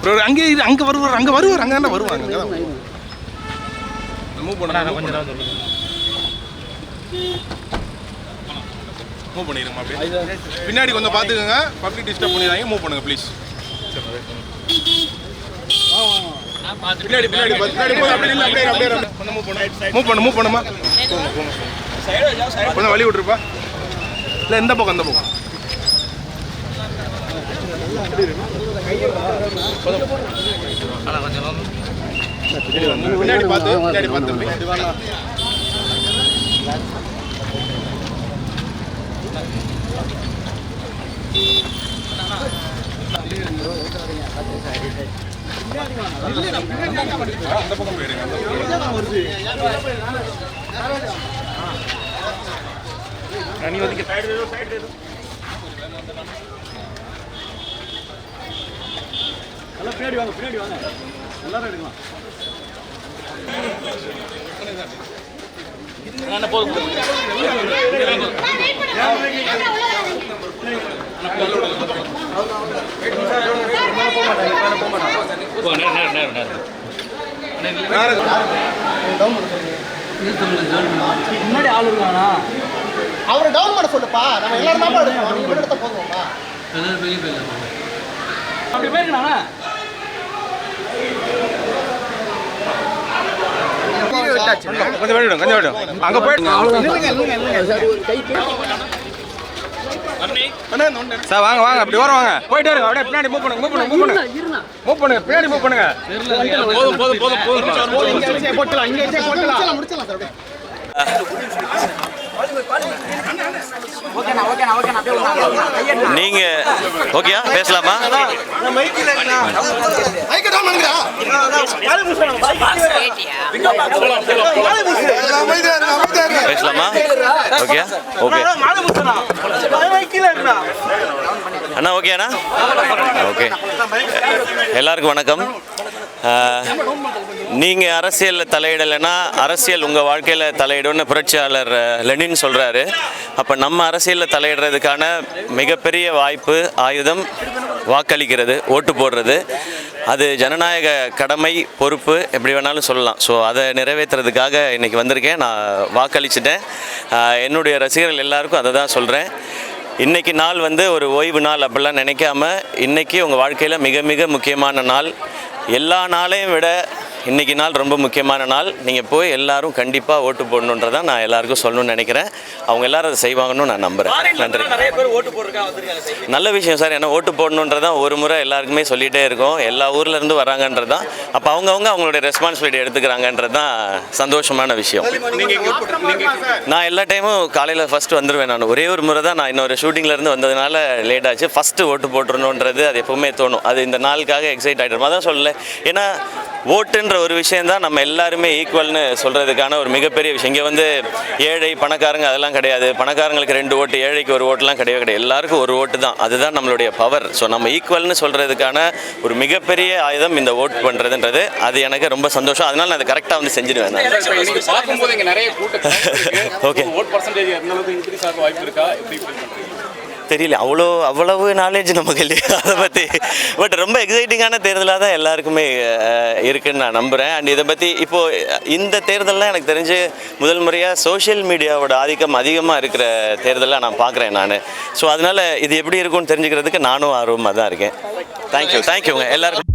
Bro அங்கே வருவார் அங்கே தானே வருவாங்க. அங்கே தான் மூவ் பண்ண கொஞ்சம் தான் சொல்லுங்கள். மூவ் பண்ணிடுங்க அப்படியே. பின்னாடி கொஞ்சம் பார்த்துக்கோங்க, பப்ளிக் டிஸ்டர்ப் பண்ணிடுறாங்க. மூவ் பண்ணுங்கள் ப்ளீஸ். பின்னாடி பின்னாடி அப்படியே மூவ் பண்ணுமா. கொஞ்சம் வழி விட்டுருப்பா. இல்லை இந்த பக்கம் அந்த பக்கம். பின்னாடி பார்த்து அந்த பக்கம் போயிருங்க. நீ வந்து சைடு எல்லாம் பின்னாடி வாங்க எல்லாரும் எடுக்கலாம். முன்னாடி ஆள் இருக்கானா அவரை டவுன் பண்ண சொல்லுப்பா. நம்ம எல்லாரும் தான் எடுத்த போதும்ப்பா. அப்படி போயிருக்கா கொஞ்சம் வேணும் அங்கே போயிட்டு சார் வாங்க அப்படி வர வாங்க. போயிட்டே இருங்க அப்படியே. பின்னாடி மூவ் பண்ணுங்க பின்னாடி மூவ் பண்ணுங்க. நீங்க ஓகேயா பேசலாமா? பேசலாமா? ஓகேயா? ஓகே அண்ணா ஓகேண்ணா. ஓகே எல்லாருக்கும் வணக்கம். நீங்கள் அரசியலில் தலையிடலைன்னா அரசியல் உங்கள் வாழ்க்கையில் தலையிடும்னு புரட்சியாளர் லெனின் சொல்கிறாரு. அப்போ நம்ம அரசியலில் தலையிடுறதுக்கான மிகப்பெரிய வாய்ப்பு ஆயுதம் வாக்களிக்கிறது, ஓட்டு போடுறது. அது ஜனநாயக கடமை, பொறுப்பு, எப்படி வேணாலும் சொல்லலாம். ஸோ அதை நிறைவேற்றுறதுக்காக இன்றைக்கி வந்திருக்கேன். நான் வாக்களிச்சிட்டேன். என்னுடைய ரசிகர்கள் எல்லாருக்கும் அதை தான் சொல்கிறேன். இன்றைக்கி நாள் வந்து ஒரு ஓய்வு நாள் அப்படிலாம் நினைக்காம, இன்றைக்கி உங்கள் வாழ்க்கையில் மிக மிக முக்கியமான நாள். எல்லா நாளையும் விட இன்றைக்கி நாள் ரொம்ப முக்கியமான நாள். நீங்கள் போய் எல்லோரும் கண்டிப்பாக ஓட்டு போடணுன்றதான் நான் எல்லாருக்கும் சொல்லணும்னு நினைக்கிறேன். அவங்க எல்லோரும் அதை செய்வாங்கன்னு நான் நம்புகிறேன். நன்றி. நல்ல விஷயம் சார். ஏன்னா ஓட்டு போடணுன்றதான் ஒரு முறை எல்லாருக்குமே சொல்லிகிட்டே இருக்கோம். எல்லா ஊர்லேருந்து வராங்கன்றது தான். அப்போ அவங்களுடைய ரெஸ்பான்சிபிலிட்டி எடுத்துக்கிறாங்கன்றது தான் சந்தோஷமான விஷயம். நான் எல்லா டைமும் காலையில் ஃபஸ்ட்டு வந்துடுவேன். நான் ஒரே ஒரு முறை தான் நான் இன்னொரு ஷூட்டிங்லேருந்து வந்ததுனால லேட் ஆச்சு. ஃபஸ்ட்டு ஓட்டு போட்டுருணுன்றது அது எப்போவுமே தோணும். அது இந்த நாளுக்காக எக்ஸைட் ஆகிடும். அதான் சொல்லலை. ஏன்னா ஓட்டுன்ற ஒரு விஷயம் தான் நம்ம எல்லாருமே ஈக்குவல்னு சொல்கிறதுக்கான ஒரு மிகப்பெரிய விஷயம். இங்கே வந்து ஏழை பணக்காரங்க அதெல்லாம் கிடையாது. பணக்காரங்களுக்கு 2 ஓட்டு, ஏழைக்கு 1 ஓட்டுலாம் கிடையாது. எல்லாருக்கும் 1 ஓட்டு தான். அதுதான் நம்மளுடைய பவர். ஸோ நம்ம ஈக்குவல்னு சொல்கிறதுக்கான ஒரு மிகப்பெரிய ஆயுதம் இந்த ஓட் பண்ணுறதுன்றது. அது எனக்கு ரொம்ப சந்தோஷம். அதனால் நான் அதை கரெக்டாக வந்து செஞ்சுடுவேன். ஓகே தெரியல, அவ்வளவு நாலேஜ் நமக்கு இல்லையா அதை பற்றி. பட் ரொம்ப எக்ஸைட்டிங்கான தேர்தலாக தான் எல்லாருக்குமே இருக்குதுன்னு நான் நம்புகிறேன். அண்ட் இதை பற்றி இப்போது இந்த தேர்தலில் எனக்கு தெரிஞ்சு முதல் முறையாக சோஷியல் மீடியாவோட ஆதிக்கம் அதிகமாக இருக்கிற தேர்தலாக நான் பார்க்குறேன் நான். ஸோ அதனால் இது எப்படி இருக்கும்னு தெரிஞ்சுக்கிறதுக்கு நானும் ஆர்வமாக தான் இருக்கேன். தேங்க்யூங்க எல்லாருக்கும்.